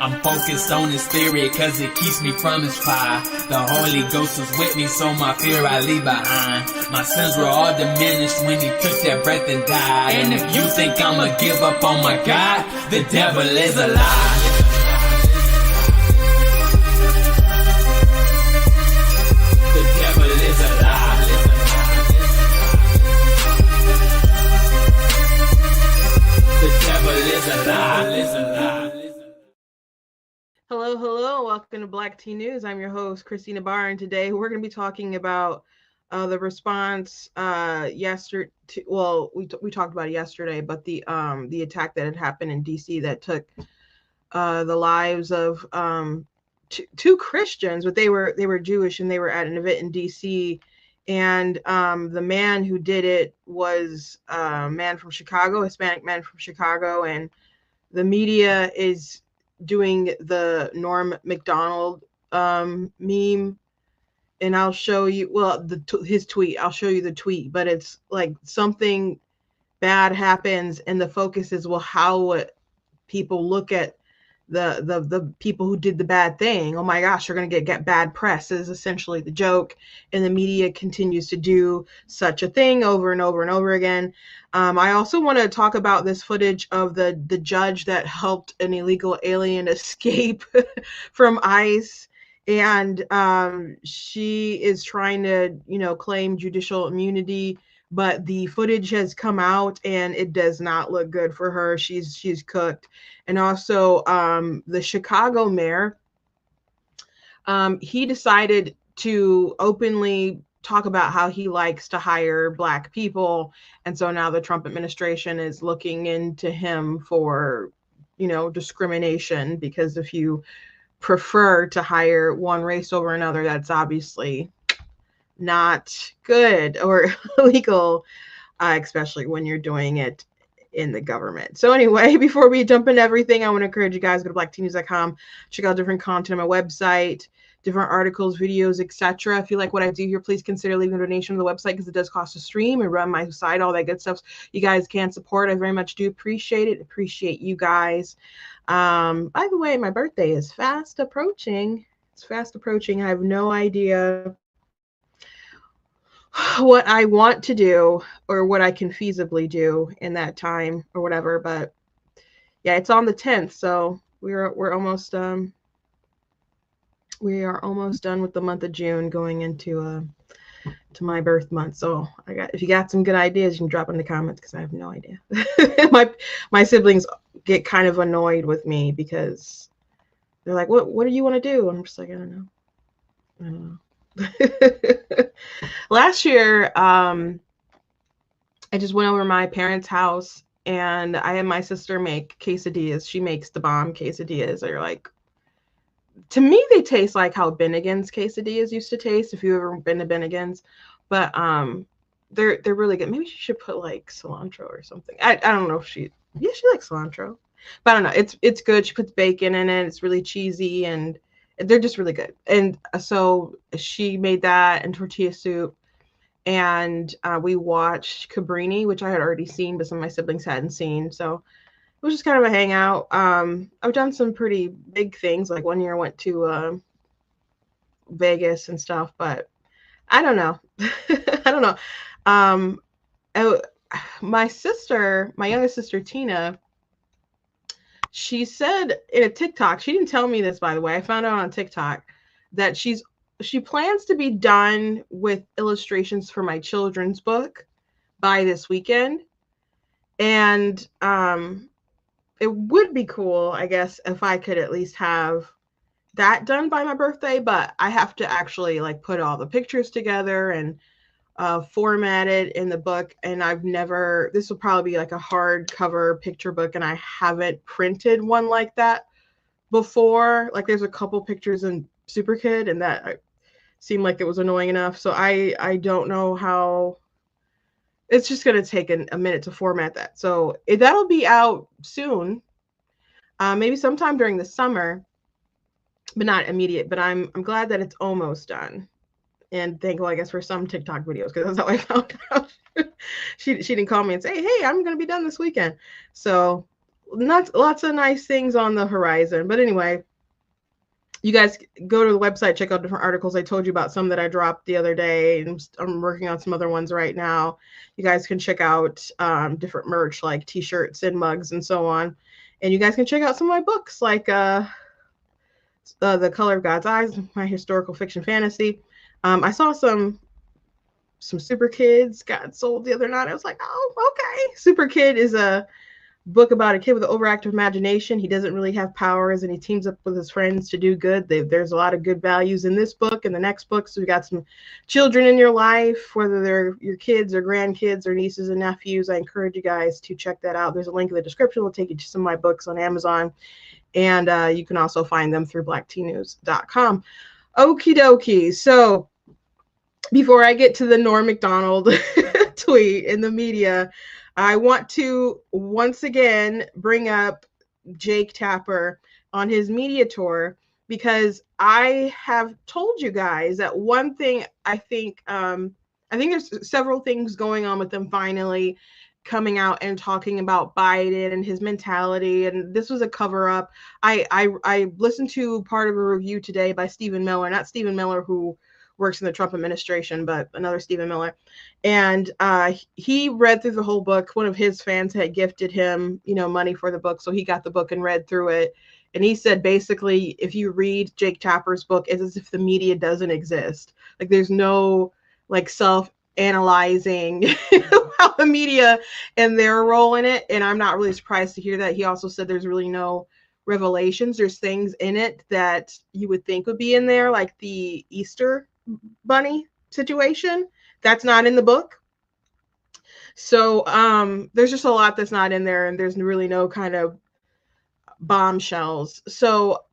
I'm focused on his spirit cause it keeps me from his fire. The Holy Ghost was with me, so my fear I leave behind. My sins were all diminished when he took that breath and died. And if you think I'ma give up on my God, the devil is a lie. The devil is a lie. The devil is a lie. Hello, welcome to Black Tea News. I'm your host, Christina Barr, and today we're going to be talking about the response yesterday. We talked about it yesterday, but the attack that had happened in D.C. that took the lives of two Christians, but they were Jewish, and they were at an event in D.C. And the man who did it was a man from Chicago, Hispanic man from Chicago, and the media is doing the Norm Macdonald meme, and I'll show you his tweet. I'll show you the tweet, but it's like something bad happens and the focus is, well, how people look at the people who did the bad thing. Oh my gosh, they're going to get bad press is essentially the joke, and the media continues to do such a thing over and over and over again. I also want to talk about this footage of the judge that helped an illegal alien escape from ICE, and she is trying to claim judicial immunity, but the footage has come out and it does not look good for her. She's cooked. And also the Chicago mayor, he decided to openly talk about how he likes to hire Black people. And so now the Trump administration is looking into him for, discrimination, because if you prefer to hire one race over another, that's obviously not good or illegal, especially when you're doing it in the government. So anyway, before we jump into everything, I want to encourage you guys to go to blacktnews.com, check out different content on my website, different articles, videos, etc. If you like what I do here, please consider leaving a donation to the website, because it does cost to stream and run my site, all that good stuff. You guys can support. I very much do appreciate it. Appreciate you guys. By the way, my birthday is fast approaching. It's fast approaching. I have no idea what I want to do or what I can feasibly do in that time or whatever, but yeah, it's on the 10th, so we're almost we are almost done with the month of June, going into to my birth month. So if you got some good ideas, you can drop in the comments, because I have no idea. my siblings get kind of annoyed with me because they're like, what do you want to do? And I'm just like, I don't know. Last year, I just went over to my parents' house and I had my sister make quesadillas. She makes the bomb quesadillas. They're like, to me, they taste like how Bennigan's quesadillas used to taste, if you've ever been to Bennigan's. But they're really good. Maybe she should put like cilantro or something. I don't know if she likes cilantro, but I don't know. It's good. She puts bacon in it. It's really cheesy, and they're just really good. And so she made that and tortilla soup, and we watched Cabrini, which I had already seen, but some of my siblings hadn't seen. So it was just kind of a hangout. I've done some pretty big things. Like one year I went to Vegas and stuff, but I don't know. I don't know. My youngest sister, Tina, she said in a TikTok, she didn't tell me this, by the way, I found out on TikTok, that she plans to be done with illustrations for my children's book by this weekend. And it would be cool, I guess, if I could at least have that done by my birthday, but I have to actually like put all the pictures together and format it in the book. And this will probably be like a hardcover picture book, and I haven't printed one like that before. Like there's a couple pictures in Super Kid, and that seemed like it was annoying enough. So I don't know how. It's just going to take a minute to format that. So that'll be out soon, maybe sometime during the summer, but not immediate. But I'm glad that it's almost done. And thankful, I guess, for some TikTok videos, because that's how I found out. She didn't call me and say, hey, I'm going to be done this weekend. So not lots of nice things on the horizon. But anyway, you guys go to the website, check out different articles. I told you about some that I dropped the other day, and I'm working on some other ones right now. You guys can check out different merch like t-shirts and mugs and so on. And you guys can check out some of my books like The Color of God's Eyes, my historical fiction fantasy. I saw some Super Kids got sold the other night. I was like, oh, okay. Super Kid is a book about a kid with an overactive imagination. He doesn't really have powers, and he teams up with his friends to do good. There's a lot of good values in this book and the next book. So we got some children in your life, whether they're your kids or grandkids or nieces and nephews. I encourage you guys to check that out. There's a link in the description. We'll take you to some of my books on Amazon, and you can also find them through blacktnews.com. Okie dokie. So before I get to the Norm Macdonald tweet in the media, I want to once again bring up Jake Tapper on his media tour, because I have told you guys that one thing I think there's several things going on with them finally coming out and talking about Biden and his mentality, and this was a cover up. I listened to part of a review today by Stephen Miller, not Stephen Miller who works in the Trump administration, but another Stephen Miller. And he read through the whole book. One of his fans had gifted him, money for the book. So he got the book and read through it. And he said, basically, if you read Jake Tapper's book, it's as if the media doesn't exist. Like there's no self-analyzing about the media and their role in it. And I'm not really surprised to hear that. He also said there's really no revelations. There's things in it that you would think would be in there, like the Easter bunny situation that's not in the book. So there's just a lot that's not in there, and there's really no kind of bombshells. So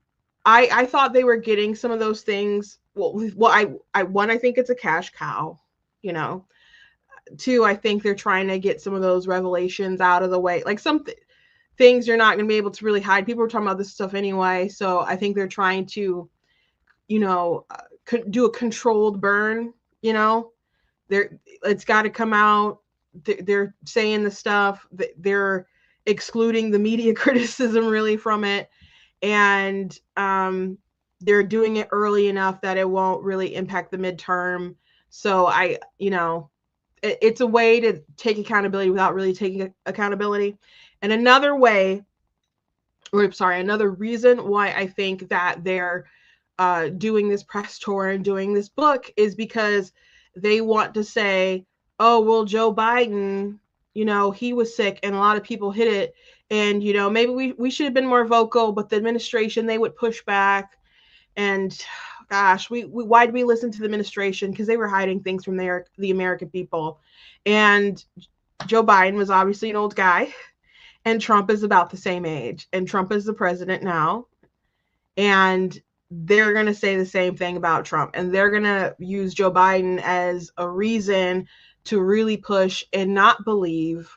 I thought they were getting some of those things. I think it's a cash cow, Two, I think they're trying to get some of those revelations out of the way, like some things you're not going to be able to really hide. People are talking about this stuff anyway, so I think they're trying to do a controlled burn. It's got to come out. They're saying the stuff, they're excluding the media criticism really from it, and they're doing it early enough that it won't really impact the midterm. So it's a way to take accountability without really taking accountability. And another reason why I think that they're doing this press tour and doing this book is because they want to say, oh, well, Joe Biden, he was sick and a lot of people hit it. And, maybe we should have been more vocal, but the administration, they would push back. And gosh, why did we listen to the administration? Because they were hiding things from the American people. And Joe Biden was obviously an old guy, and Trump is about the same age, and Trump is the president now. And they're going to say the same thing about Trump, and they're going to use Joe Biden as a reason to really push and not believe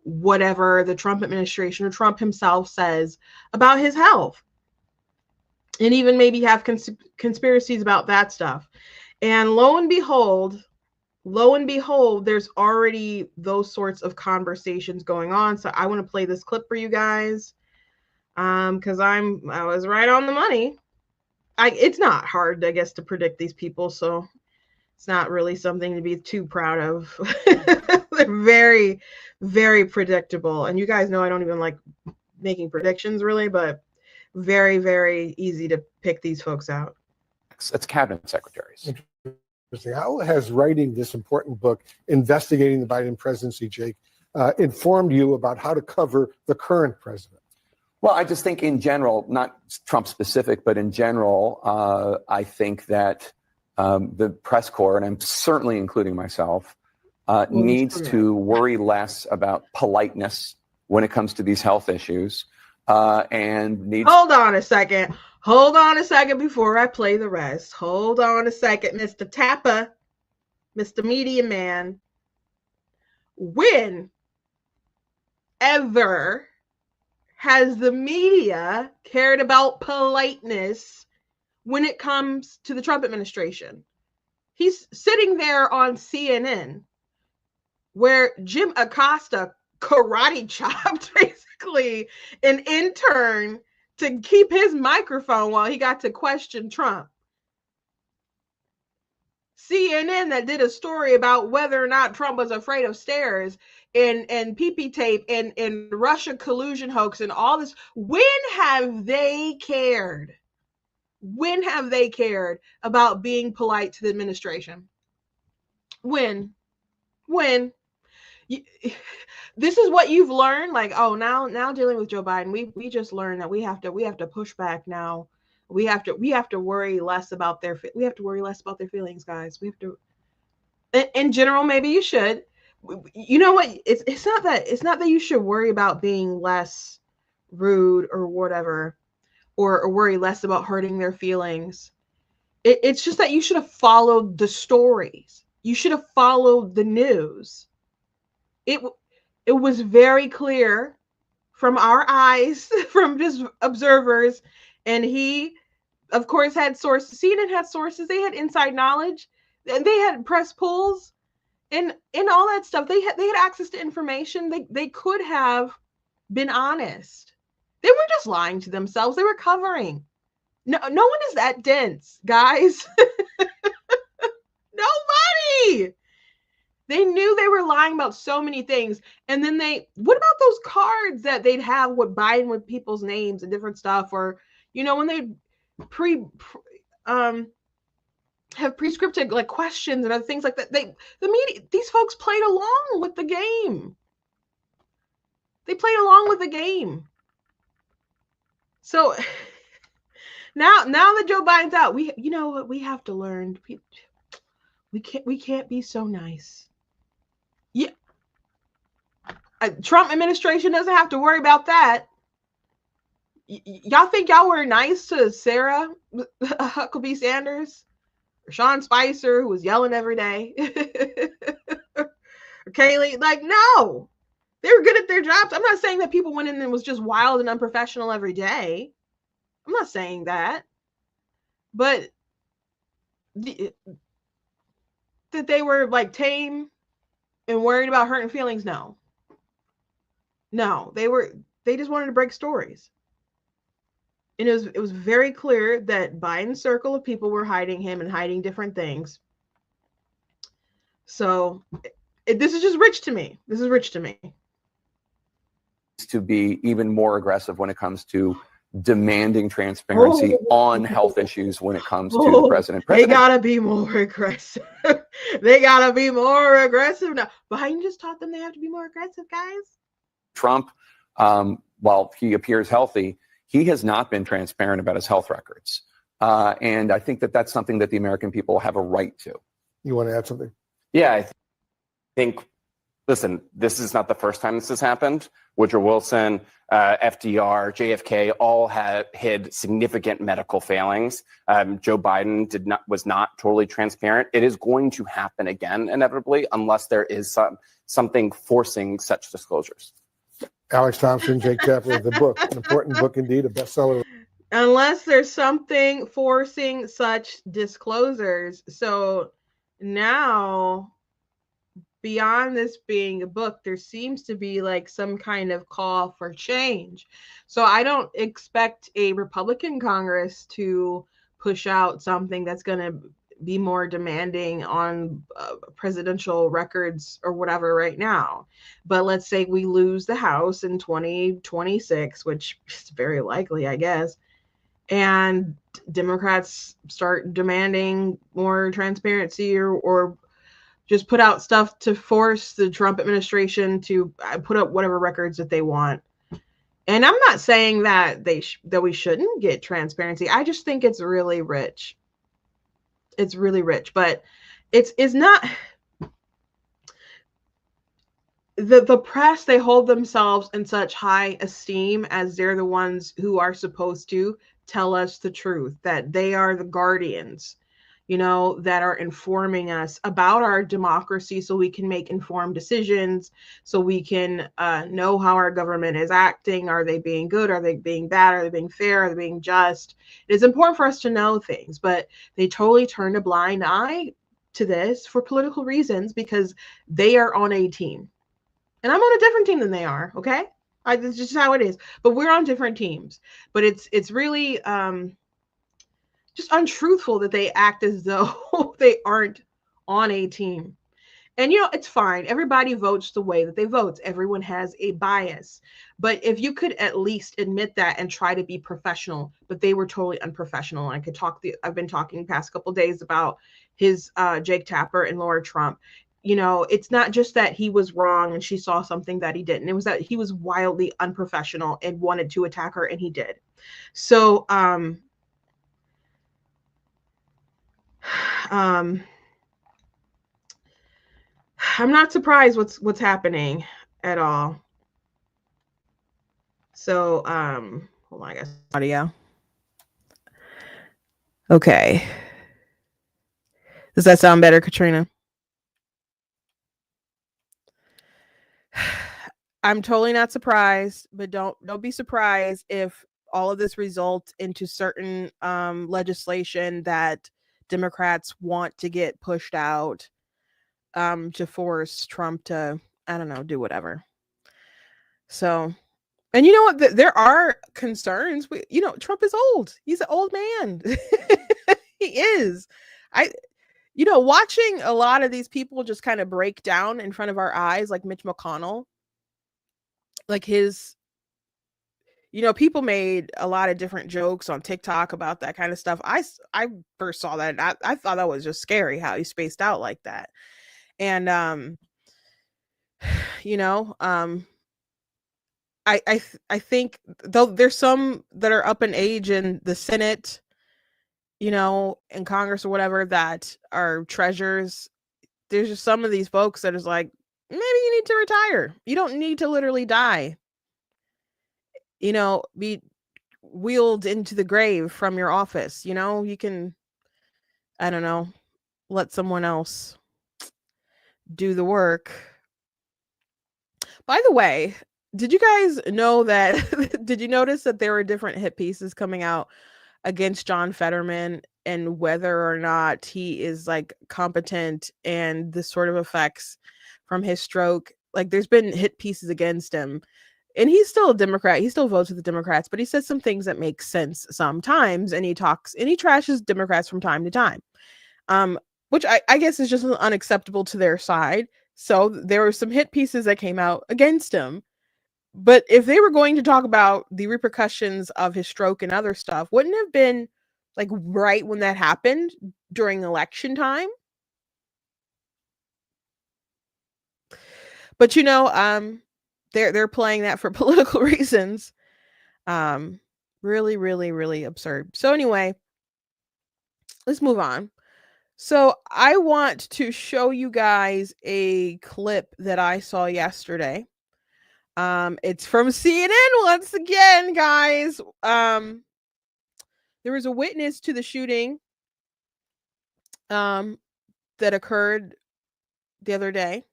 whatever the Trump administration or Trump himself says about his health, and even maybe have conspiracies about that stuff. And lo and behold, there's already those sorts of conversations going on. So I want to play this clip for you guys, because I was right on the money. It's not hard, I guess, to predict these people, so it's not really something to be too proud of. They're very, very predictable. And you guys know I don't even like making predictions really, but very, very easy to pick these folks out. It's cabinet secretaries. How has writing this important book, Investigating the Biden Presidency, Jake, informed you about how to cover the current president? Well, I just think in general, not Trump specific, but in general, I think that the press corps, and I'm certainly including myself, needs to worry less about politeness when it comes to these health issues, and needs. Hold on a second before I play the rest. Hold on a second, Mr. Tapper, Mr. Media Man. When ever has the media cared about politeness when it comes to the Trump administration? He's sitting there on CNN where Jim Acosta karate chopped basically basically an intern to keep his microphone while he got to question Trump. CNN that did a story about whether or not Trump was afraid of stairs and PP tape and Russia collusion hoax and all this. When have they cared? When have they cared about being polite to the administration? When? This is what you've learned. Like, oh, now dealing with Joe Biden, we just learned that we have to push back now. We have to worry less about their feelings, guys. We have to. In general, maybe you should. You know what? It's not that you should worry about being less rude or whatever, or worry less about hurting their feelings. It's just that you should have followed the stories. You should have followed the news. It was very clear from our eyes, from just observers, and he, of course, had sources. CNN had sources. They had inside knowledge, and they had press pulls, and all that stuff. They had access to information. They could have been honest. They weren't just lying to themselves. They were covering. No one is that dense, guys. Nobody. They knew they were lying about so many things. And then what about those cards that they'd have with Biden with people's names and different stuff? Or, when they have prescripted like questions and other things like that. The media, these folks played along with the game. They played along with the game. So now that Joe Biden's out, we have to learn. We can't be so nice. Yeah. Trump administration doesn't have to worry about that. Y'all think y'all were nice to Sarah Huckabee Sanders or Sean Spicer, who was yelling every day? Or Kaylee? Like, no. They were good at their jobs. I'm not saying that people went in and was just wild and unprofessional every day. I'm not saying that. But that they were like tame and worried about hurting feelings, no. They just wanted to break stories. And it was very clear that Biden's circle of people were hiding him and hiding different things. So this is just rich to me. This is rich to me. To be even more aggressive when it comes to demanding transparency on health issues when it comes to the president. They gotta be more aggressive. They gotta be more aggressive now. Biden just taught them they have to be more aggressive, guys. Trump, while he appears healthy, he has not been transparent about his health records. And I think that that's something that the American people have a right to. You want to add something? Yeah, I think, listen, this is not the first time this has happened. Woodrow Wilson, FDR, JFK all hid significant medical failings. Joe Biden was not totally transparent. It is going to happen again, inevitably, unless there is something forcing such disclosures. Alex Thompson, Jake Tapper, the book, an important book indeed, a bestseller. Unless there's something forcing such disclosures. So now, beyond this being a book, there seems to be like some kind of call for change. So I don't expect a Republican Congress to push out something that's going to be more demanding on presidential records or whatever right now. But let's say we lose the House in 2026, which is very likely, I guess, and Democrats start demanding more transparency or just put out stuff to force the Trump administration to put up whatever records that they want. And I'm not saying that that we shouldn't get transparency. I just think it's really rich. It's really rich, but it's not the press. They hold themselves in such high esteem as they're the ones who are supposed to tell us the truth, that they are the guardians, that are informing us about our democracy so we can make informed decisions, so we can know how our government is acting. Are they being good? Are they being bad? Are they being fair? Are they being just? It is important for us to know things, but they totally turned a blind eye to this for political reasons because they are on a team. And I'm on a different team than they are, okay? It's just how it is. But we're on different teams. But it's really just untruthful that they act as though they aren't on a team. And it's fine. Everybody votes the way that they vote. Everyone has a bias. But if you could at least admit that and try to be professional, but they were totally unprofessional. I've been talking the past couple of days about his Jake Tapper and Laura Trump. It's not just that he was wrong and she saw something that he didn't. It was that he was wildly unprofessional and wanted to attack her, and he did. So I'm not surprised what's happening at all. So hold on, I guess audio. Okay. Does that sound better, Katrina? I'm totally not surprised, but don't be surprised if all of this results into certain legislation that Democrats want to get pushed out to force Trump to, I don't know, do whatever. So, and you know what? There are concerns. Trump is old. He's an old man. He is. Watching a lot of these people just kind of break down in front of our eyes, like Mitch McConnell, like people made a lot of different jokes on TikTok about that kind of stuff. I first saw that, and I thought that was just scary how he spaced out like that. And I think though there's some that are up in age in the Senate, in Congress or whatever, that are treasures. There's just some of these folks that is like, maybe you need to retire. You don't need to literally die. Be wheeled into the grave from your office. You can, I don't know, let someone else do the work. By the way, did you guys know that? Did you notice that there were different hit pieces coming out against John Fetterman and whether or not he is like competent and the sort of effects from his stroke? Like, there's been hit pieces against him, and he's still a Democrat. He still votes with the Democrats, but he says some things that make sense sometimes, and he trashes Democrats from time to time, which I guess is just unacceptable to their side. So there were some hit pieces that came out against him. But if they were going to talk about the repercussions of his stroke and other stuff, wouldn't it have been like right when that happened during election time? But they're playing that for political reasons. Really, really, really absurd. So anyway, let's move on. So I want to show you guys a clip that I saw yesterday. It's from CNN once again, guys. There was a witness to the shooting that occurred the other day.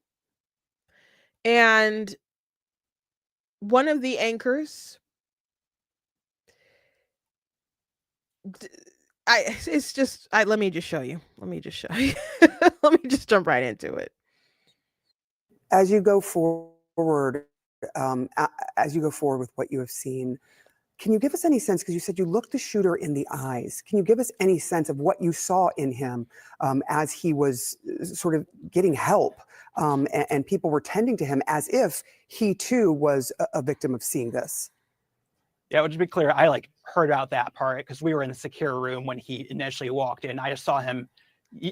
And one of the anchors, let me just show you. Let me just jump right into it. As you go forward, with what you have seen, can you give us any sense, because you said you looked the shooter in the eyes, can you give us any sense of what you saw in him as he was sort of getting help and people were tending to him as if he too was a victim of seeing this? Yeah, well, to be clear, I heard about that part because we were in a secure room when he initially walked in. I just saw him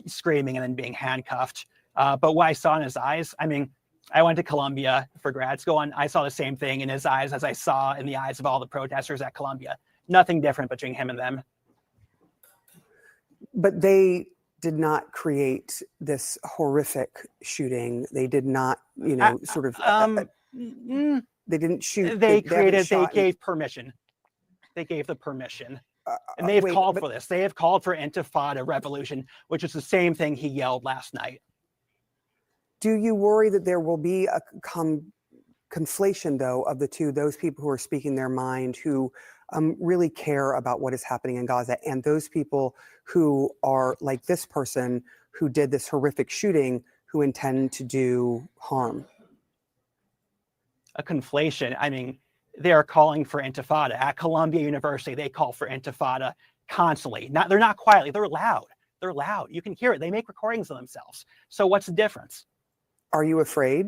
screaming and then being handcuffed. But what I saw in his eyes, I mean, I went to Columbia for grad school, and I saw the same thing in his eyes as I saw in the eyes of all the protesters at Columbia. Nothing different between him and them. But they did not create this horrific shooting. They did not, they didn't shoot. They gave permission. They gave the permission. And they've called for this. They have called for Intifada revolution, which is the same thing he yelled last night. Do you worry that there will be a conflation, though, of the two, those people who are speaking their mind, who really care about what is happening in Gaza, and those people who are like this person who did this horrific shooting, who intend to do harm? A conflation. I mean, they are calling for intifada. At Columbia University, they call for intifada constantly. They're not quietly, they're loud. They're loud. You can hear it. They make recordings of themselves. So what's the difference? Are you afraid?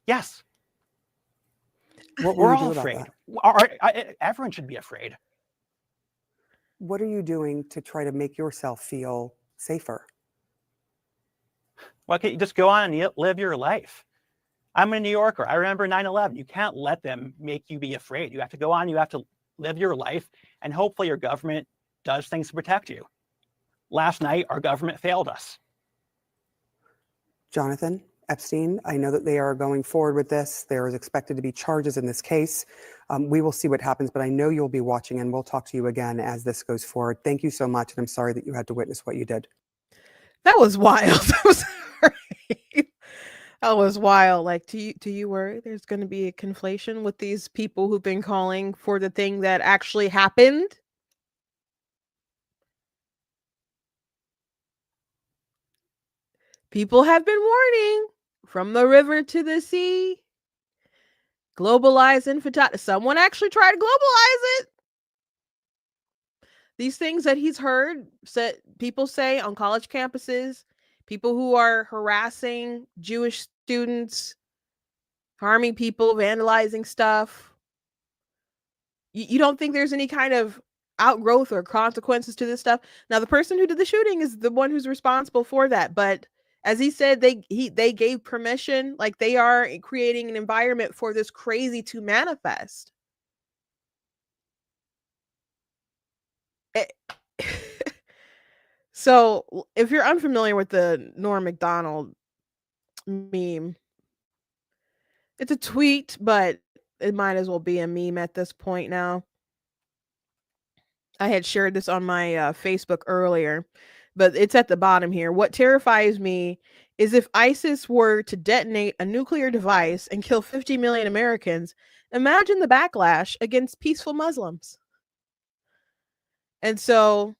Yes. What will We're you all do about afraid. that? Everyone should be afraid. What are you doing to try to make yourself feel safer? Well, you just go on and live your life. I'm a New Yorker. I remember 9/11. You can't let them make you be afraid. You have to go on. You have to live your life, and hopefully your government does things to protect you. Last night, our government failed us. Jonathan Epstein, I know that they are going forward with this. There is expected to be charges in this case. We will see what happens, but I know you'll be watching, and we'll talk to you again as this goes forward. Thank you so much, and I'm sorry that you had to witness what you did. That was wild. That was wild. Like, do you worry there's going to be a conflation with these people who've been calling for the thing that actually happened? People have been warning from the river to the sea. Globalize infanticide. Someone actually tried to globalize it. These things that he's heard people say on college campuses, people who are harassing Jewish students, harming people, vandalizing stuff. You don't think there's any kind of outgrowth or consequences to this stuff? Now, the person who did the shooting is the one who's responsible for that. But as he said, they gave permission, like they are creating an environment for this crazy to manifest. So if you're unfamiliar with the Norm Macdonald meme, it's a tweet, but it might as well be a meme at this point now. I had shared this on my Facebook earlier, but it's at the bottom here. What terrifies me is if ISIS were to detonate a nuclear device and kill 50 million Americans, imagine the backlash against peaceful Muslims. And so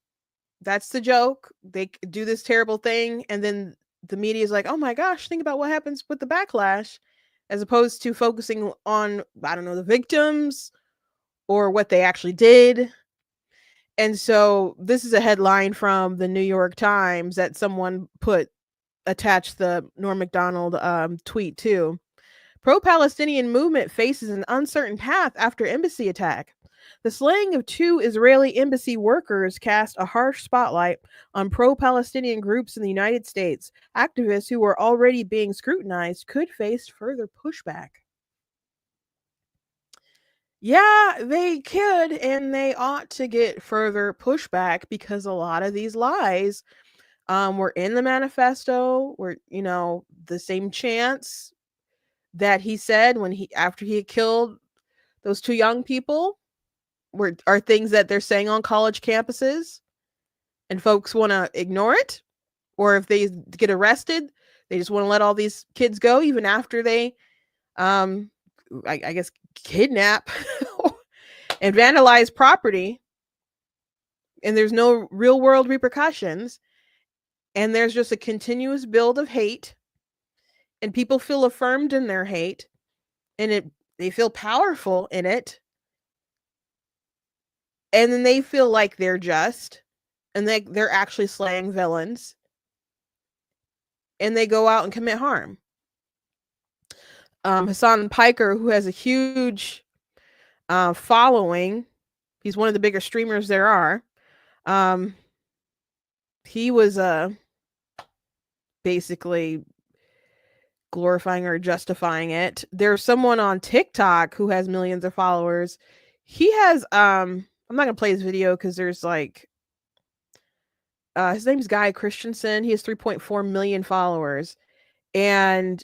that's the joke. They do this terrible thing, and then the media is like, oh my gosh, think about what happens with the backlash, as opposed to focusing on, I don't know, the victims or what they actually did. And so this is a headline from the New York Times that someone attached the Norm Macdonald tweet to. Pro-Palestinian movement faces an uncertain path after embassy attack. The slaying of 2 Israeli embassy workers cast a harsh spotlight on pro-Palestinian groups in the United States. Activists who were already being scrutinized could face further pushback. Yeah, they could, and they ought to get further pushback because a lot of these lies were in the manifesto, were, the same chants that he said after he had killed those 2 young people are things that they're saying on college campuses, and folks want to ignore it. Or if they get arrested, they just want to let all these kids go even after they I guess kidnap and vandalize property, and there's no real world repercussions, and there's just a continuous build of hate, and people feel affirmed in their hate, and they feel powerful in it, and then they feel like they're just, and they're actually slaying villains, and they go out and commit harm. Hassan Piker, who has a huge following, he's one of the bigger streamers there are. He was basically glorifying or justifying it. There's someone on TikTok who has millions of followers. He has I'm not gonna play his video because there's like his name's Guy Christensen. He has 3.4 million followers, and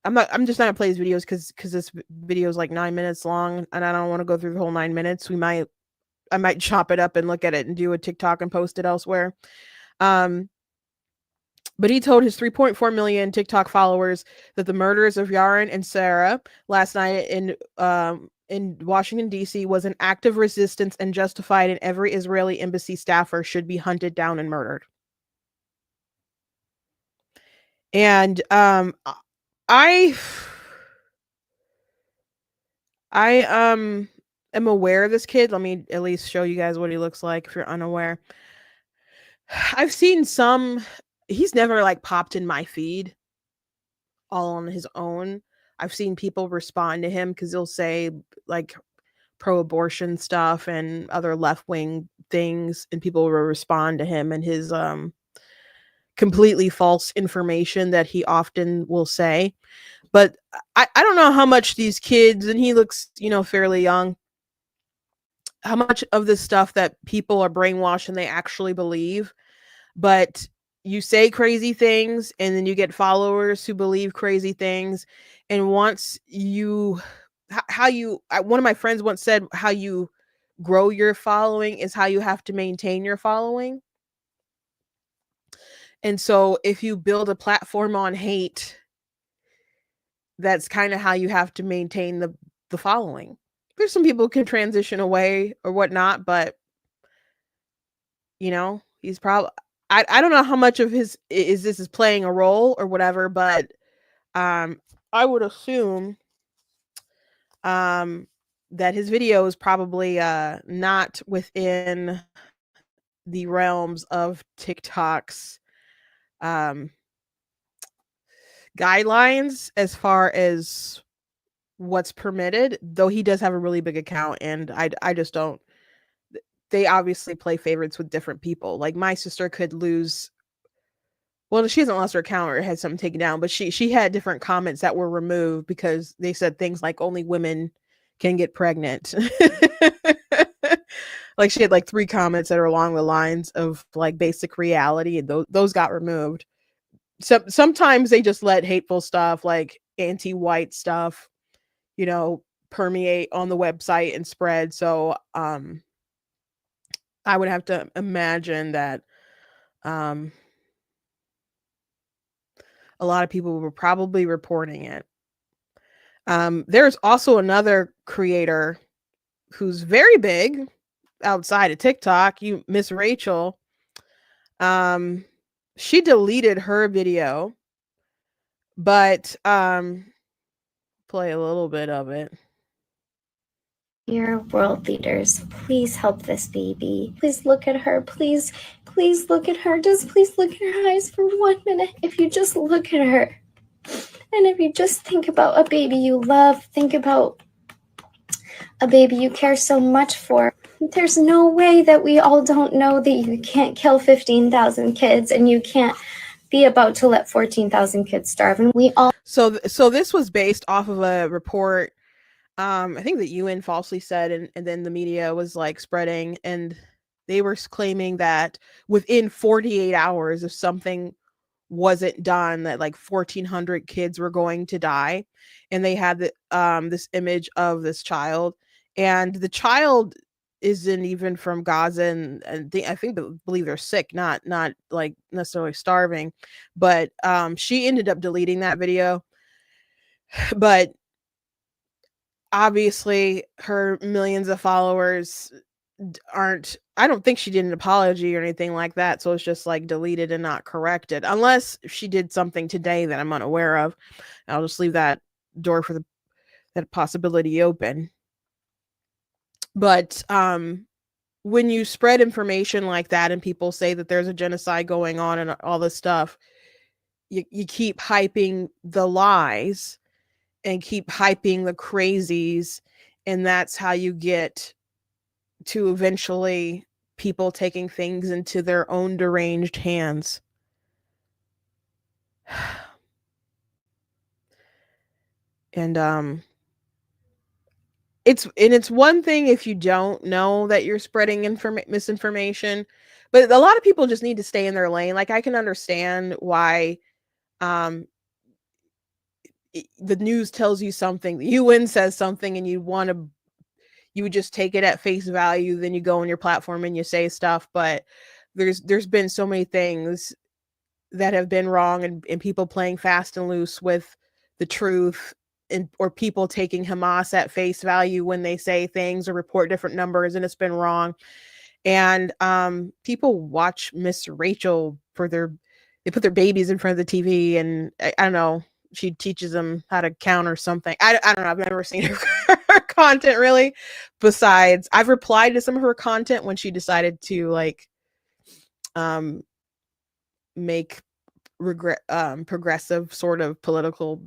I'm just not gonna play his videos because this video is like 9 minutes long, and I don't want to go through the whole 9 minutes. I might chop it up and look at it and do a TikTok and post it elsewhere. But he told his 3.4 million TikTok followers that the murders of Yaron and Sarah last night in Washington, D.C. was an act of resistance and justified, and every Israeli embassy staffer should be hunted down and murdered. And I I am aware of this kid. Let me at least show you guys what he looks like if you're unaware. I've seen some. He's never like popped in my feed all on his own. I've seen people respond to him because he'll say like pro-abortion stuff and other left-wing things, and people will respond to him and his completely false information that he often will say. But I don't know how much these kids, and he looks, fairly young, how much of this stuff that people are brainwashed and they actually believe. But you say crazy things and then you get followers who believe crazy things. And once you, one of my friends once said, how you grow your following is how you have to maintain your following. And so if you build a platform on hate, that's kind of how you have to maintain the following. There's some people who can transition away or whatnot, but he's probably, I don't know how much of this is playing a role or whatever, but I would assume that his video is probably not within the realms of TikTok's guidelines as far as what's permitted, though he does have a really big account, and I just don't. They obviously play favorites with different people. Like my sister could lose. Well, she hasn't lost her account or had something taken down, but she had different comments that were removed because they said things like only women can get pregnant. Like she had like 3 comments that are along the lines of like basic reality, and those got removed. Sometimes they just let hateful stuff like anti-white stuff, permeate on the website and spread. So I would have to imagine that a lot of people were probably reporting it. There's also another creator who's very big outside of TikTok, Miss Rachel. She deleted her video, but play a little bit of it. Dear world leaders, please help this baby. Please look at her. Please look at her. Just please look at her eyes for 1 minute. If you just look at her, and if you just think about a baby you love, think about a baby you care so much for. There's no way that we all don't know that you can't kill 15,000 kids and you can't be about to let 14,000 kids starve. And we all. So this was based off of a report. I think that UN falsely said, and then the media was like spreading, and they were claiming that within 48 hours, if something wasn't done, that like 1,400 kids were going to die. And they had this image of this child, and the child isn't even from Gaza, and I believe they're sick, not like necessarily starving, but she ended up deleting that video. But obviously her millions of followers I don't think she did an apology or anything like that, so it's just like deleted and not corrected, unless she did something today that I'm unaware of. I'll just leave that door for that possibility open. But when you spread information like that and people say that there's a genocide going on and all this stuff, you keep hyping the lies and keep hyping the crazies, and that's how you get to eventually people taking things into their own deranged hands. And it's one thing if you don't know that you're spreading misinformation, but a lot of people just need to stay in their lane. Like I can understand why the news tells you something, the UN says something, and you would just take it at face value. Then you go on your platform and you say stuff. But there's been so many things that have been wrong, and people playing fast and loose with the truth, or people taking Hamas at face value when they say things or report different numbers, and it's been wrong. And people watch Miss Rachel they put their babies in front of the TV, and I don't know, she teaches them how to count or something. I don't know. I've never seen her content really. Besides, I've replied to some of her content when she decided to like make progressive sort of political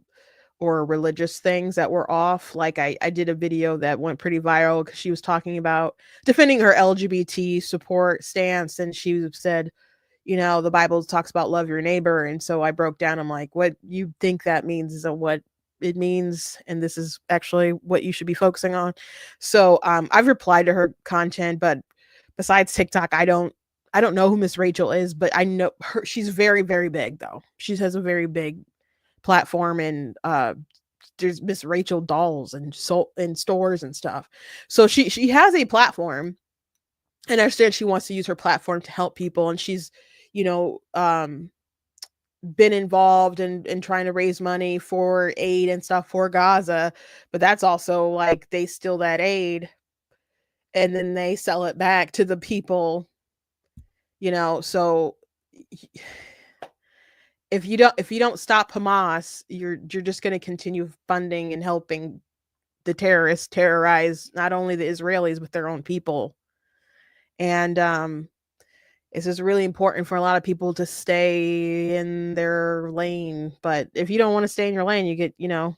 or religious things that were off. Like I did a video that went pretty viral because she was talking about defending her LGBT support stance, and she said, you know, the Bible talks about love your neighbor. And so I broke down, I'm like, what you think that means is what it means, and this is actually what you should be focusing on. So I've replied to her content, but besides TikTok, I don't know who Miss Rachel is, but I know her. She's very, very big though. She has a very big platform, and there's Miss Rachel dolls and so in stores and stuff. So she has a platform, and I understand she wants to use her platform to help people, and she's, you know, been involved in trying to raise money for aid and stuff for Gaza. But that's also like they steal that aid and then they sell it back to the people, you know. So if you don't stop Hamas, you're just going to continue funding and helping the terrorists terrorize not only the Israelis but their own people. And it's just really important for a lot of people to stay in their lane. But if you don't want to stay in your lane, you get, you know,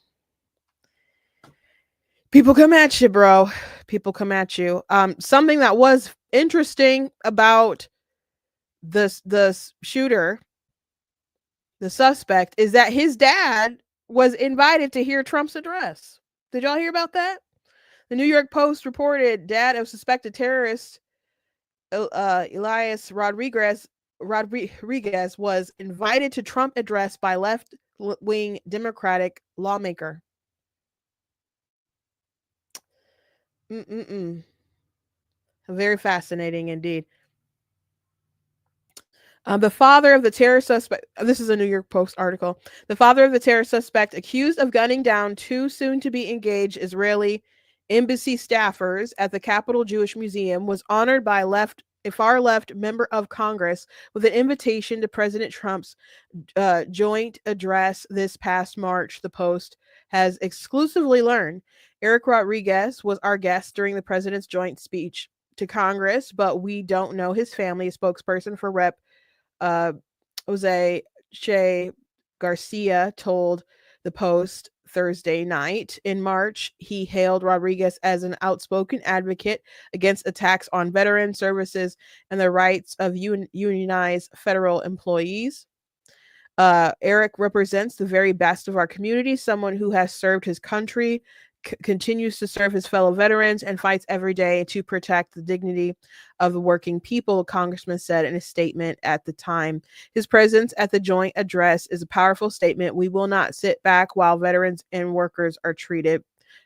people come at you, bro. People come at you. Something that was interesting about the shooter, the suspect, is that his dad was invited to hear Trump's address. Did y'all hear about that? The New York Post reported dad of suspected terrorist Elias Rodriguez was invited to Trump address by left-wing Democratic lawmaker. Very fascinating indeed. The father of the terror suspect, this is a New York Post article. The father of the terror suspect accused of gunning down two soon-to-be engaged Israeli embassy staffers at the Capitol Jewish Museum was honored by a far-left member of Congress with an invitation to President Trump's joint address this past March, the Post has exclusively learned. Eric Rodriguez was our guest during the president's joint speech to Congress, but we don't know his family. A spokesperson for Rep. Jose Che Garcia told the Post Thursday night. In March, he hailed Rodriguez as an outspoken advocate against attacks on veteran services and the rights of unionized federal employees. Eric represents the very best of our community, someone who has served his country, continues to serve his fellow veterans, and fights every day to protect the dignity of the working people, Congressman said in a statement at the time. His presence at the joint address is a powerful statement. We will not sit back while veterans and workers are treated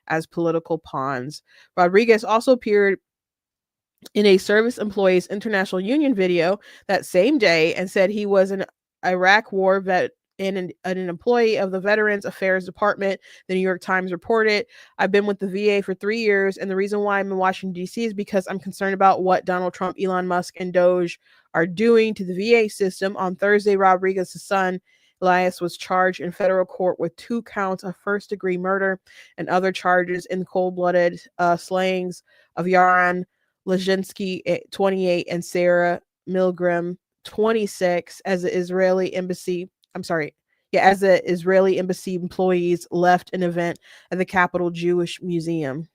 as political pawns. Rodriguez also appeared in a Service Employees International Union video that same day and said he was an Iraq war vet and an employee of the Veterans Affairs Department, the New York Times reported. I've been with the VA for 3 years, and the reason why I'm in Washington, D.C. is because I'm concerned about what Donald Trump, Elon Musk, and Doge are doing to the VA system. On Thursday, Rodriguez's son, Elias, was charged in federal court with 2 counts of first-degree murder and other charges in cold-blooded slayings of Yaron Lejinsky, 28, and Sarah Milgram, 26, as the Israeli embassy employees left an event at the Capitol Jewish Museum.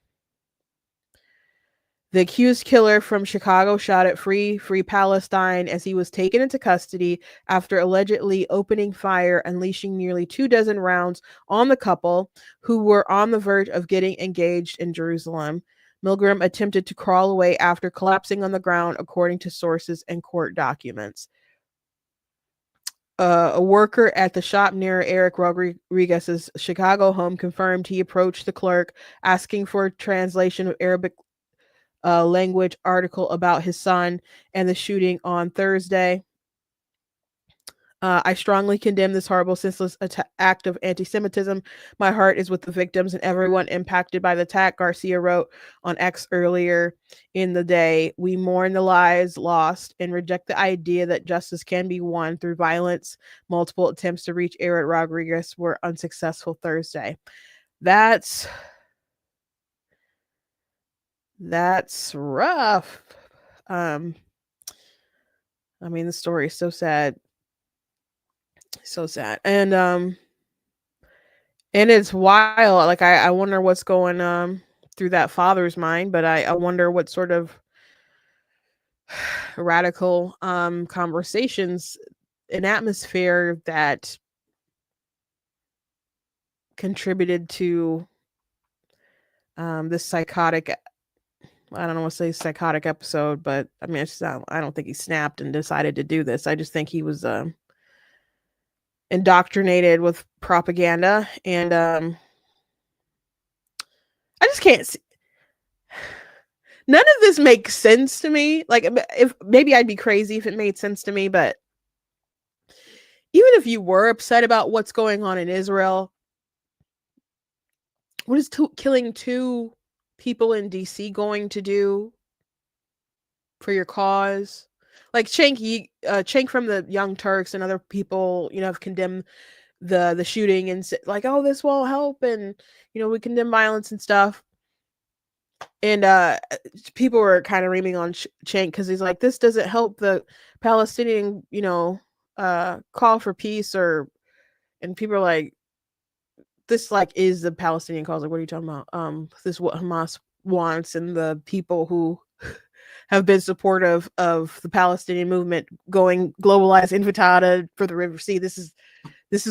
The accused killer from Chicago shot at Free Palestine as he was taken into custody after allegedly opening fire, unleashing nearly 24 rounds on the couple who were on the verge of getting engaged in Jerusalem. Milgram attempted to crawl away after collapsing on the ground, according to sources and court documents. A worker at the shop near Eric Rodriguez's Chicago home confirmed he approached the clerk asking for a translation of Arabic language article about his son and the shooting on Thursday. I strongly condemn this horrible, senseless act of anti-Semitism. My heart is with the victims and everyone impacted by the attack, Garcia wrote on X earlier in the day. We mourn the lives lost and reject the idea that justice can be won through violence. Multiple attempts to reach Eric Rodriguez were unsuccessful Thursday. That's That's rough. I mean, the story is so sad. So sad. And it's wild. Like I wonder what's going through that father's mind, but I wonder what sort of radical conversations and atmosphere that contributed to this psychotic, I don't know what to say, psychotic episode, but I mean, I don't think he snapped and decided to do this. I just think he was indoctrinated with propaganda, and I just can't see. None of this makes sense to me. Like, if maybe I'd be crazy if it made sense to me, but even if you were upset about what's going on in Israel, what is killing 2 people in DC going to do for your cause? Like Cenk from the Young Turks and other people, have condemned the shooting and said, like, oh, this will help, and we condemn violence and stuff. And people were kind of reaming on Cenk because he's like, this doesn't help the Palestinian, call for peace, and people are like, this like is the Palestinian cause. Like, what are you talking about? This is what Hamas wants, and the people who have been supportive of the Palestinian movement going globalized intifada for the River Sea. This is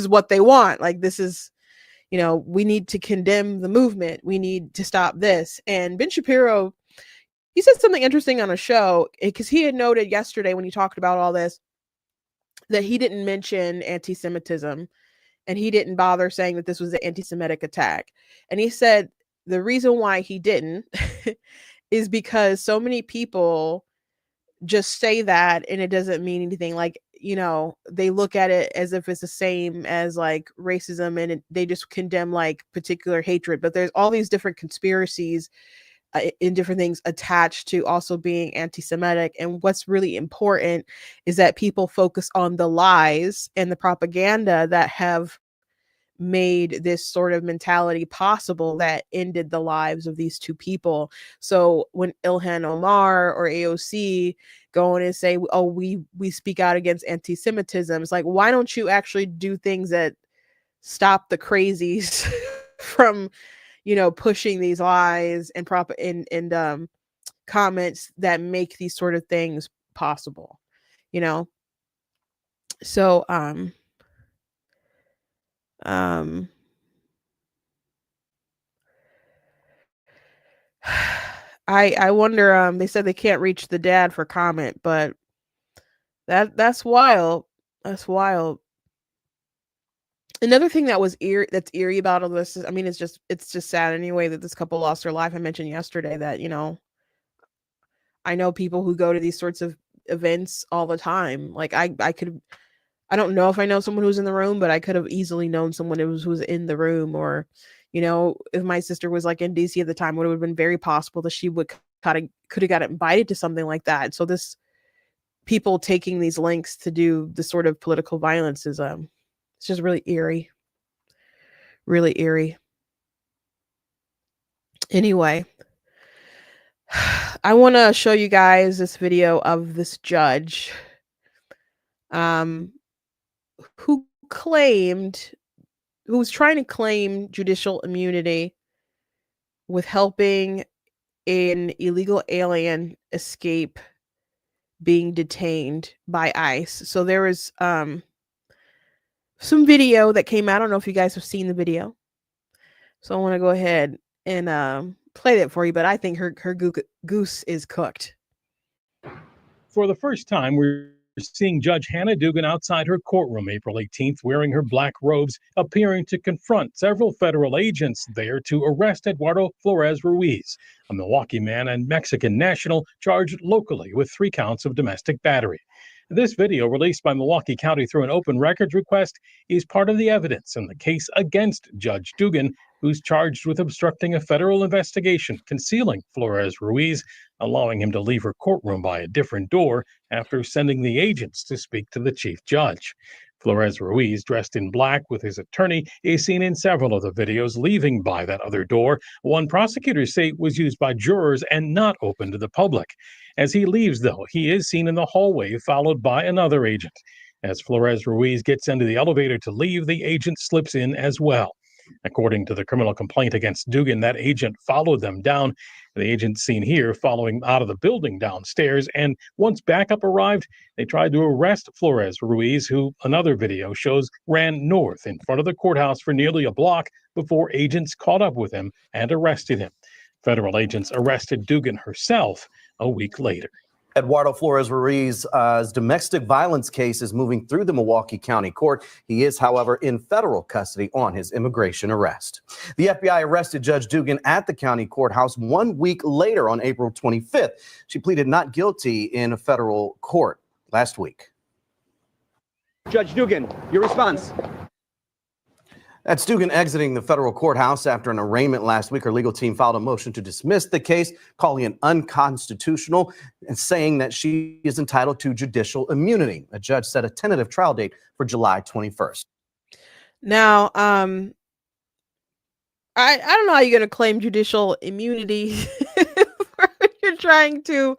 what they want. Like, this is, we need to condemn the movement. We need to stop this. And Ben Shapiro, he said something interesting on a show, because he had noted yesterday when he talked about all this that he didn't mention anti-Semitism, and he didn't bother saying that this was an anti-Semitic attack. And he said the reason why he didn't is because so many people just say that and it doesn't mean anything. Like, they look at it as if it's the same as like racism, and they just condemn like particular hatred. But there's all these different conspiracies in different things attached to also being anti-Semitic. And what's really important is that people focus on the lies and the propaganda that have made this sort of mentality possible that ended the lives of these 2 people. So when Ilhan Omar or AOC go in and say, oh, we speak out against anti-Semitism, it's like, why don't you actually do things that stop the crazies from pushing these lies and comments that make these sort of things possible, so I wonder, they said they can't reach the dad for comment, but that's wild. That's wild. Another thing that's eerie about all this is, I mean, it's just sad anyway that this couple lost their life. I mentioned yesterday that, I know people who go to these sorts of events all the time. Like, I don't know if I know someone who's in the room, but I could have easily known someone who was in the room. Or, if my sister was like in DC at the time, it would have been very possible that she could have got invited to something like that. So people taking these links to do this sort of political violence is it's just really eerie. Really eerie. Anyway, I want to show you guys this video of this judge who was trying to claim judicial immunity with helping an illegal alien escape being detained by ICE. So there was some video that came out. I don't know if you guys have seen the video. So I want to go ahead and play that for you, but I think her goose is cooked. For the first time, we're seeing Judge Hannah Dugan outside her courtroom April 18th wearing her black robes, appearing to confront several federal agents there to arrest Eduardo Flores Ruiz, a Milwaukee man and Mexican national charged locally with 3 counts of domestic battery. This video, released by Milwaukee County through an open records request, is part of the evidence in the case against Judge Dugan, who's charged with obstructing a federal investigation, concealing Flores Ruiz, allowing him to leave her courtroom by a different door after sending the agents to speak to the chief judge. Flores Ruiz, dressed in black with his attorney, is seen in several of the videos leaving by that other door. One prosecutors say was used by jurors and not open to the public. As he leaves, though, he is seen in the hallway, followed by another agent. As Flores Ruiz gets into the elevator to leave, the agent slips in as well. According to the criminal complaint against Dugan, that agent followed them down. The agent seen here following out of the building downstairs, and once backup arrived, they tried to arrest Flores Ruiz, who another video shows ran north in front of the courthouse for nearly a block before agents caught up with him and arrested him. Federal agents arrested Dugan herself a week later. Eduardo Flores Ruiz's domestic violence case is moving through the Milwaukee County Court. He is, however, in federal custody on his immigration arrest. The FBI arrested Judge Dugan at the county courthouse 1 week later on April 25th. She pleaded not guilty in a federal court last week. Judge Dugan, your response. That's Dugan exiting the federal courthouse after an arraignment last week. Her legal team filed a motion to dismiss the case, calling it unconstitutional and saying that she is entitled to judicial immunity. A judge set a tentative trial date for July 21st. Now, I don't know how you're going to claim judicial immunity when you're trying to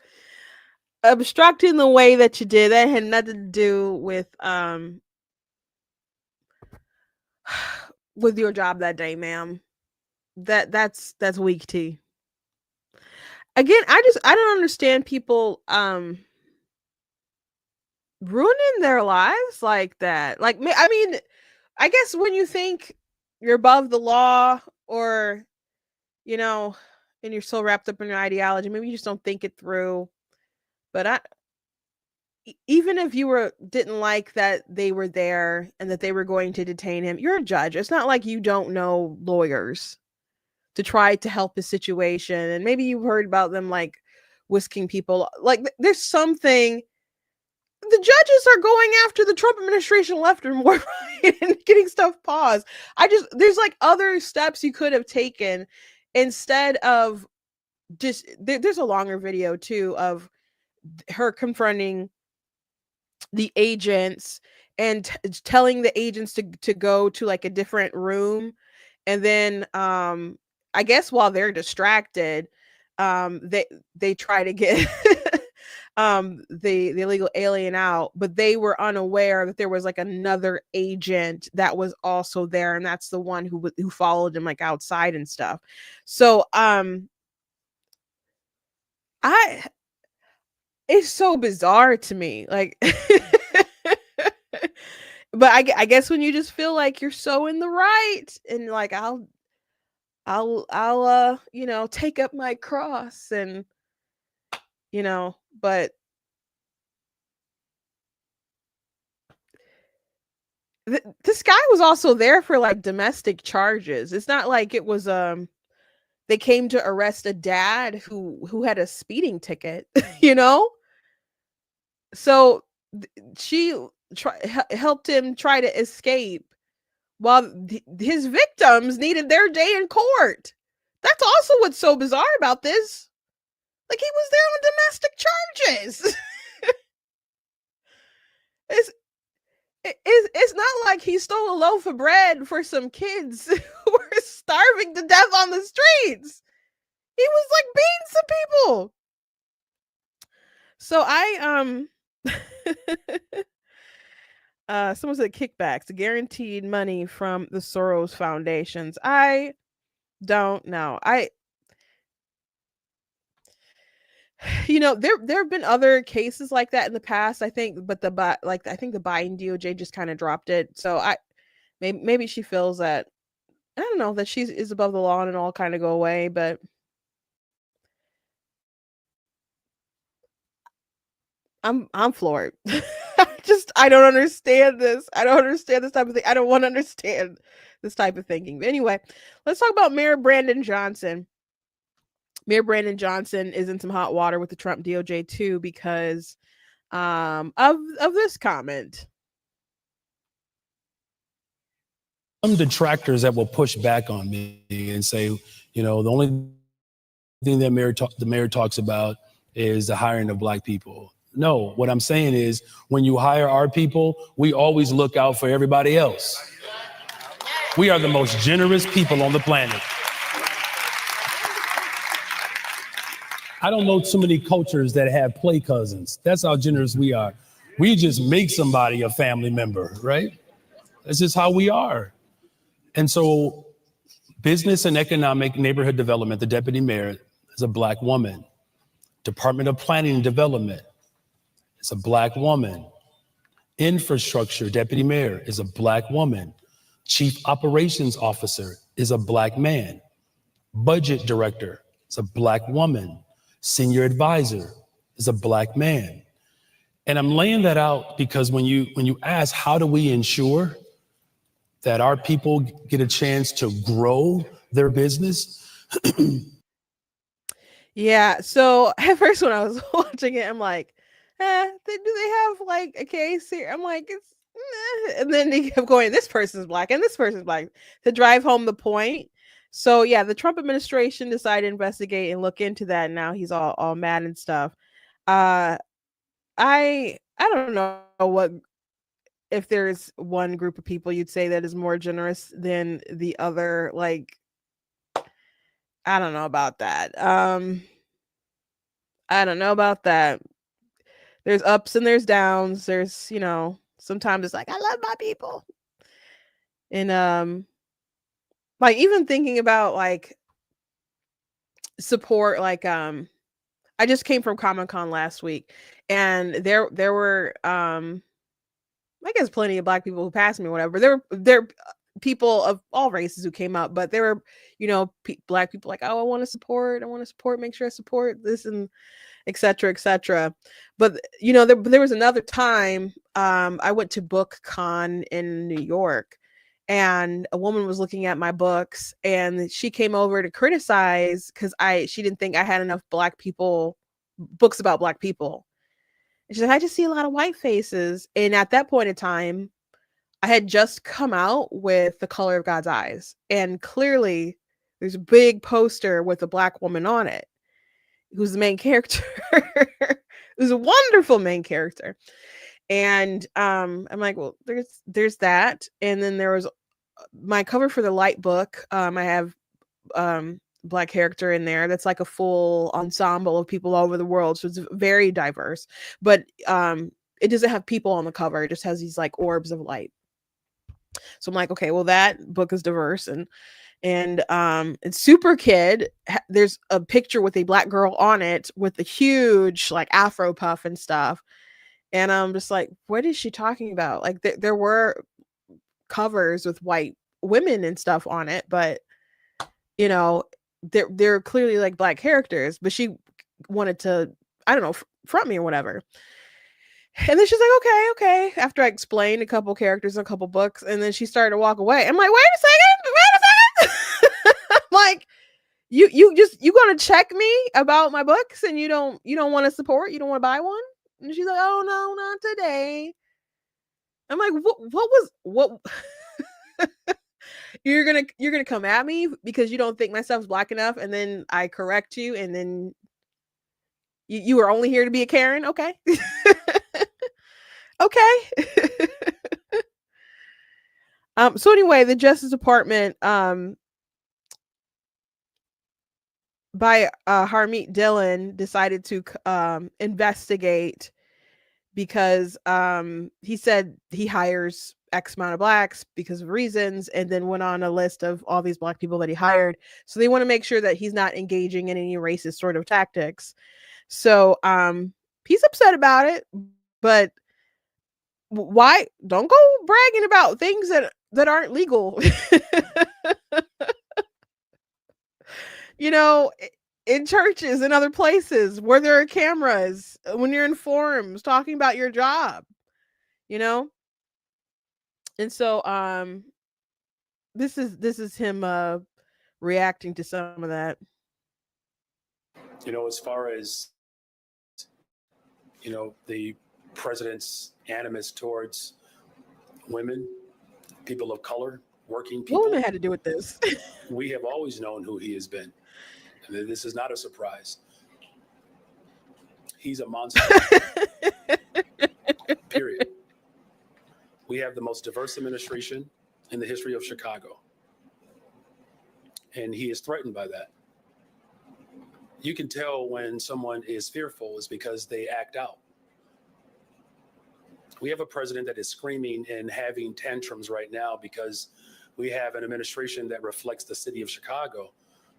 obstruct in the way that you did. That had nothing to do with your job that day, ma'am. That's weak tea. Again, I don't understand people ruining their lives like that. Like, I mean, I guess when you think you're above the law, or and you're so wrapped up in your ideology, maybe you just don't think it through. But even if you didn't like that they were there and that they were going to detain him, you're a judge. It's not like you don't know lawyers to try to help the situation. And maybe you've heard about them like whisking people. Like, there's something. The judges are going after the Trump administration left and right and getting stuff paused. There's like other steps you could have taken instead of just, there's a longer video too of her confronting the agents and telling the agents to go to like a different room. And then I guess while they're distracted, they try to get the illegal alien out, but they were unaware that there was like another agent that was also there, and that's the one who followed him like outside and stuff. So it's so bizarre to me, like but I guess when you just feel like you're so in the right and like I'll take up my cross and but this guy was also there for like domestic charges. It's not like it was they came to arrest a dad who had a speeding ticket, So she helped him try to escape while his victims needed their day in court. That's also what's so bizarre about this. Like, he was there on domestic charges. It's not like he stole a loaf of bread for some kids who were starving to death on the streets. He was like beating some people. So someone said kickbacks, guaranteed money from the Soros foundations. I don't know. There have been other cases like that in the past, I think, but I think the Biden DOJ just kind of dropped it. So maybe she feels that, I don't know, that she is above the law and it'll all kind of go away, but I'm floored. I don't understand this. I don't understand this type of thing. I don't want to understand this type of thinking. But anyway, let's talk about Mayor Brandon Johnson. Mayor Brandon Johnson is in some hot water with the Trump DOJ too because of this comment. Some detractors that will push back on me and say, the only thing that the mayor talks about is the hiring of Black people. No, what I'm saying is when you hire our people, we always look out for everybody else. We are the most generous people on the planet. I don't know too many cultures that have play cousins. That's how generous we are. We just make somebody a family member, right? That's just how we are. And so business and economic neighborhood development, the deputy mayor is a Black woman. Department of Planning and Development is a Black woman. Infrastructure deputy mayor is a Black woman. Chief operations officer is a Black man. Budget director is a Black woman. Senior advisor is a Black man. And I'm laying that out because when you ask, how do we ensure that our people get a chance to grow their business? Yeah. So at first when I was watching it, I'm like, do they have like a case here? I'm like, it's and then they kept going, this person's Black and this person's Black, to drive home the point. So yeah, the Trump administration decided to investigate and look into that. And now he's all mad and stuff. I don't know what, if there's one group of people you'd say that is more generous than the other. Like, I don't know about that. I don't know about that. There's ups and there's downs. There's, sometimes it's like, I love my people. And like even thinking about like support, like I just came from Comic-Con last week, and there were I guess plenty of Black people who passed me or whatever. There were people of all races who came up, but there were, Black people like, oh, I want to support, make sure I support this, and et cetera, et cetera. But, there was another time I went to BookCon in New York, and a woman was looking at my books, and she came over to criticize because she didn't think I had enough books about Black people. And she said, I just see a lot of white faces. And at that point in time, I had just come out with The Color of God's Eyes. And clearly there's a big poster with a Black woman on it, who's the main character. Who's a wonderful main character. And I'm like, well, there's that. And then there was my cover for the Light book. I have Black character in there that's like a full ensemble of people all over the world, so it's very diverse, but it doesn't have people on the cover. It just has these like orbs of light. So I'm like, okay, well, that book is diverse. And Super Kid, there's a picture with a Black girl on it with a huge like Afro puff and stuff, and I'm just like, what is she talking about? Like there were covers with white women and stuff on it, but they're clearly like Black characters, but she wanted to, I don't know, front me or whatever. And then she's like, okay. After I explained a couple characters in a couple books, and then she started to walk away. I'm like, wait a second. I'm like, you gonna check me about my books, and you don't want to support, you don't want to buy one? And she's like, oh no, not today. I'm like, what you're gonna come at me because you don't think my stuff's Black enough, and then I correct you, and then you are only here to be a Karen? Okay. Okay. So anyway, the Justice Department by Harmeet Dillon decided to investigate because he said he hires X amount of Blacks because of reasons, and then went on a list of all these Black people that he hired. So they want to make sure that he's not engaging in any racist sort of tactics. So he's upset about it, but why? Don't go bragging about things that aren't legal. In churches and other places where there are cameras, when you're in forums talking about your job, And so this is him reacting to some of that. As far as the president's animus towards women, people of color, working people. What women had to do with this? We have always known who he has been. This is not a surprise. He's a monster. We have the most diverse administration in the history of Chicago. And he is threatened by that. You can tell when someone is fearful is because they act out. We have a president that is screaming and having tantrums right now because we have an administration that reflects the city of Chicago,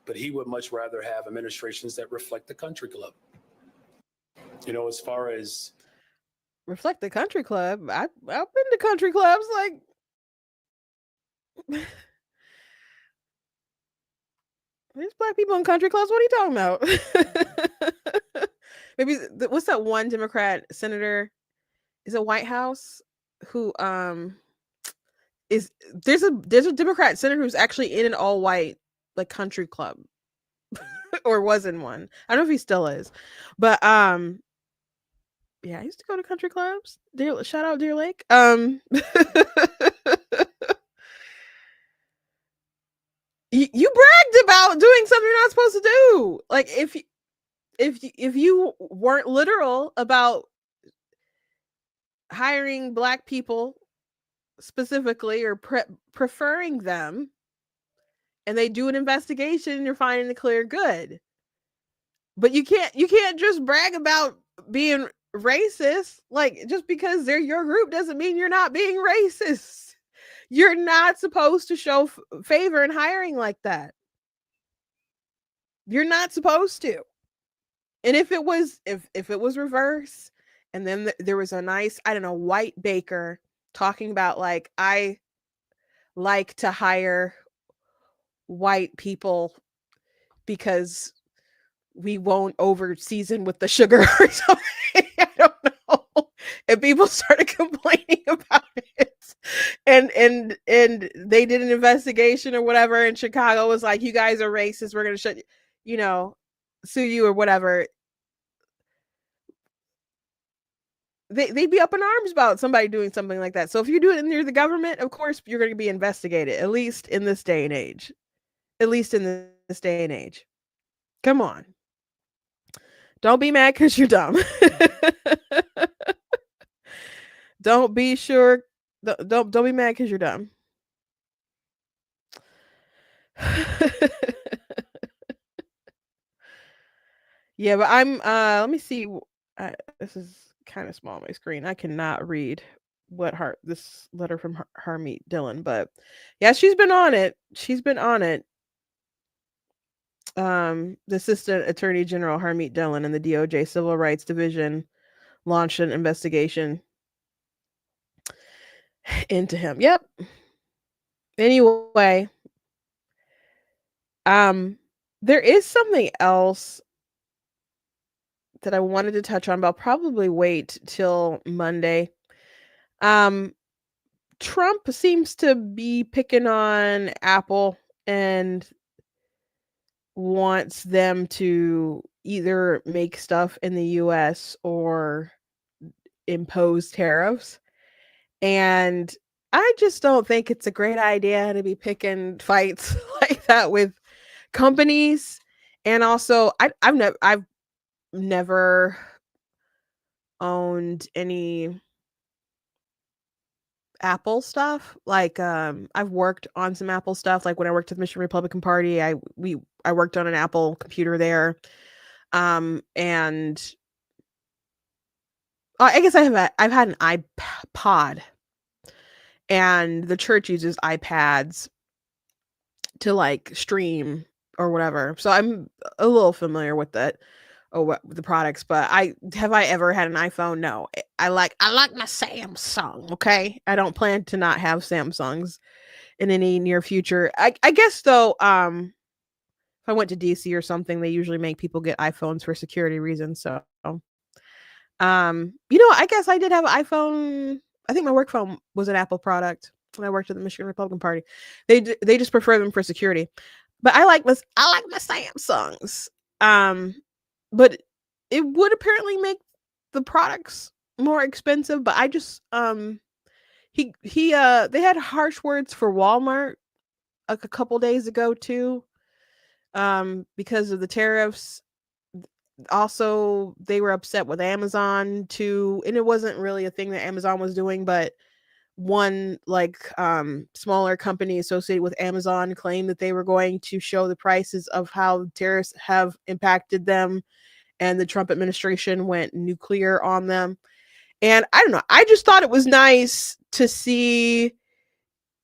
but he would much rather have administrations that reflect the country club. You know, as far as Reflect the country club. I've been to country clubs. Like, there's black people in country clubs. What are you talking about? Maybe what's that one Democrat senator? Is it White House? Who is there's a Democrat senator who's actually in an all white like country club, or was in one. I don't know if he still is, but yeah, I used to go to country clubs. Shout out Deer Lake. You bragged about doing something you're not supposed to do. Like if you weren't literal about hiring black people specifically or preferring them, and they do an investigation and you're finding the clear good. But you can't just brag about being racist. Like, just because they're your group doesn't mean you're not being racist. You're not supposed to show favor in hiring like that. You're not supposed to. And if it was reverse, and then there was a nice, I don't know, white baker talking about like, I like to hire white people because we won't over season with the sugar or something. I don't know. And people started complaining about it. And they did an investigation or whatever, and Chicago was like, you guys are racist, we're gonna sue you or whatever. They'd be up in arms about somebody doing something like that. So if you do it near the government, of course you're going to be investigated, at least in this day and age. Come on. Don't be mad because you're dumb. Don't be mad because you're dumb. Yeah, but I'm let me see. This is kind of small on my screen. I cannot read this letter from Harmeet Dillon, but yeah, she's been on it. The Assistant Attorney General Harmeet Dillon and the DOJ Civil Rights Division launched an investigation into him. Yep. Anyway, there is something else that I wanted to touch on, but I'll probably wait till Monday. Trump seems to be picking on Apple and wants them to either make stuff in the US or impose tariffs. And I just don't think it's a great idea to be picking fights like that with companies. And also, I've never owned any Apple stuff. Like, I've worked on some Apple stuff. Like when I worked at the Michigan Republican Party, I worked on an Apple computer there. And I guess I've had an iPod, and the church uses iPads to like stream or whatever. So I'm a little familiar with that. With the products, but have I ever had an iPhone? No. I like my Samsung. Okay, I don't plan to not have Samsungs in any near future. I guess though, if I went to DC or something, they usually make people get iPhones for security reasons. So, I guess I did have an iPhone. I think my work phone was an Apple product when I worked at the Michigan Republican Party. They just prefer them for security, but I like my Samsungs. But it would apparently make the products more expensive. But I just they had harsh words for Walmart like a couple days ago too, because of the tariffs. Also, they were upset with Amazon too, and it wasn't really a thing that Amazon was doing, but one like smaller company associated with Amazon claimed that they were going to show the prices of how tariffs have impacted them, and the Trump administration went nuclear on them. And I don't know, I just thought it was nice to see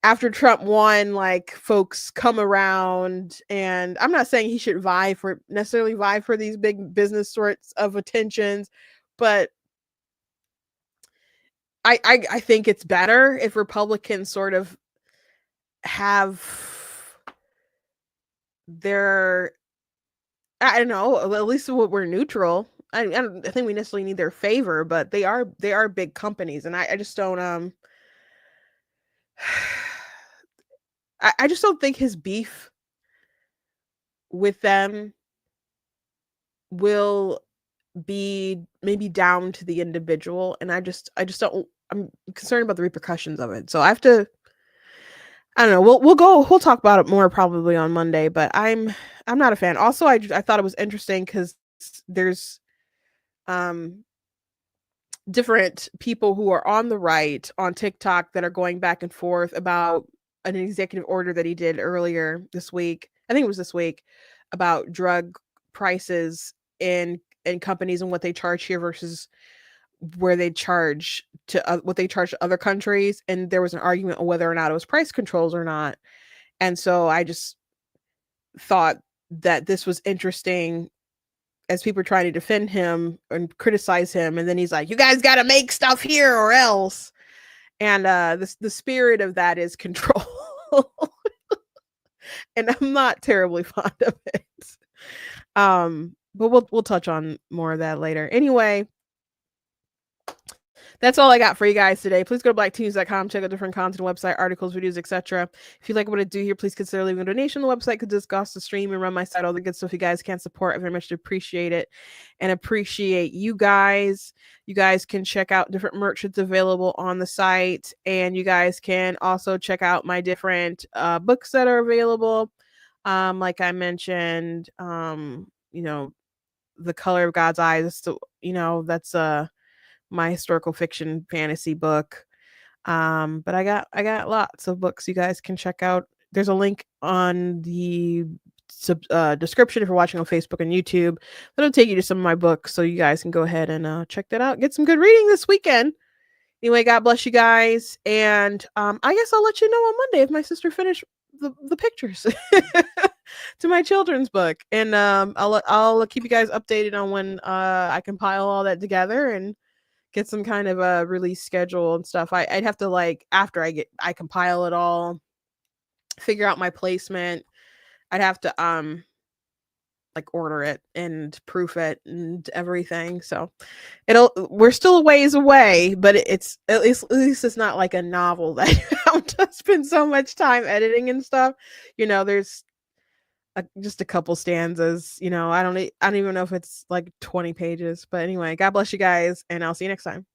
after Trump won, like folks come around, and I'm not saying he should necessarily vie for these big business sorts of attentions, but I think it's better if Republicans sort of have their, I don't know, at least we're neutral. I think we necessarily need their favor, but they are big companies, and I just don't I just don't think his beef with them will be maybe down to the individual, and I just don't. I'm concerned about the repercussions of it. So I don't know. We'll talk about it more probably on Monday, but I'm not a fan. Also, I thought it was interesting because there's different people who are on the right on TikTok that are going back and forth about an executive order that he did earlier this week. I think it was this week, about drug prices in companies and what they charge here versus where they charge to what they charge to other countries. And there was an argument on whether or not it was price controls or not. And so I just thought that this was interesting as people are trying to defend him and criticize him. And then he's like, you guys got to make stuff here or else. And the spirit of that is control. And I'm not terribly fond of it. But we'll touch on more of that later. Anyway, that's all I got for you guys today. Please go to blacktnews.com, check out different content, website, articles, videos, etc. If you like what I do here, please consider leaving a donation on the website because this costs the stream and run my site, all the good stuff you guys can support. I very much appreciate it and appreciate you guys. You guys can check out different merch that's available on the site, and you guys can also check out my different books that are available. Like I mentioned, The Color of God's Eyes. That's my historical fiction fantasy book. But I got lots of books you guys can check out. There's a link on the description if you're watching on Facebook and YouTube. That'll take you to some of my books, so you guys can go ahead and check that out. Get some good reading this weekend. Anyway, God bless you guys, and I guess I'll let you know on Monday if my sister finished the pictures to my children's book, and I'll keep you guys updated on when I compile all that together and get some kind of a release schedule and stuff. I'd have to, after I compile it all, figure out my placement. I'd have to order it and proof it and everything. So we're still a ways away, but it's at least it's not like a novel that you have to spend so much time editing and stuff. There's just a couple stanzas. I don't even know if it's like 20 pages. But anyway, God bless you guys, and I'll see you next time.